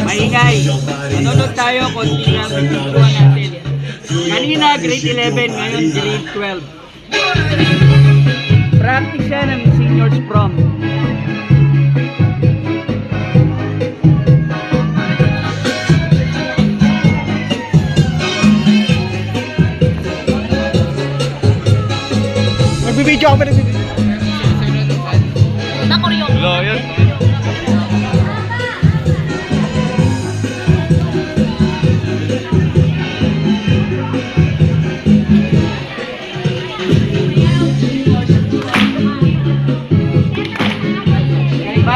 Maingay. Manunod tayo, konti na pagpipluan natin. Kanina, grade 11, ngayon grade 12. Practice yan ng seniors prom. Magbibidyo ako pa rin. Nakoryo. Hello, yun.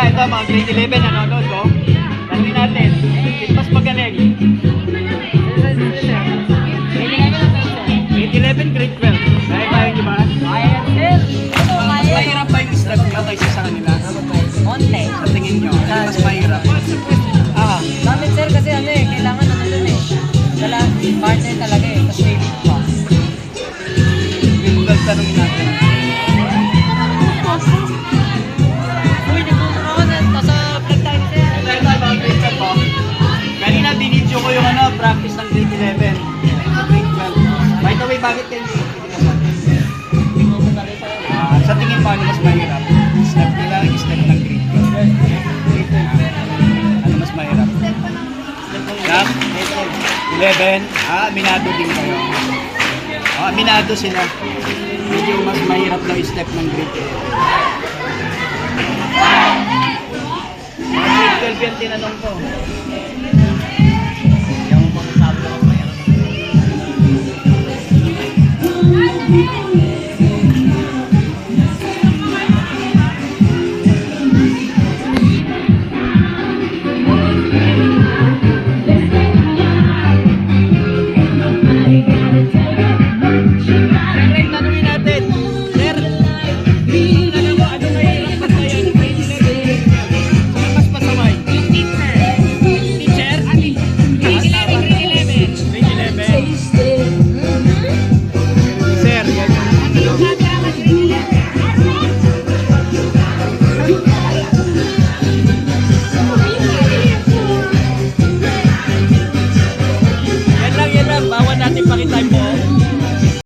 Ito, mga grade 11 nanonood ko. Tanungin natin, mas magaling. Grade 11, grade 12. Kaya nyo ba? Kaya, sir. Ito, kaya. Mahirap ba yung step nyo kaysa sa kanila? Konti. Sa tingin nyo, ano mas mahirap? Namin, sir, kasi ano eh, kailangan ano dun eh. Partner talaga eh, tapos may lead pa. Yung tanungin natin. Uy, nagtuturo ko na, nasa vlog tayo, sir. Dahil tayo mga grade 12 po. Kanina binidyo ko yung practice ng grade 11. Grade 12. By the way, bakit kayo sa tingin mo, ano mas mahirap? Step nila, step ng grade 12. Ano mas mahirap? Step 11. Aminado din kayo. Aminado sila. Medyo mas mahirap daw yung step ng grade 11. Grade 12 yung tinanong ko. Yung mga sabi ko mahirap. Tanungin natin, sir, tanong mo, ano mahirap ba sa'yo ng grade 11? Ano mas masaway? Teacher? Grade 11. Grade 11? Sir, yan yung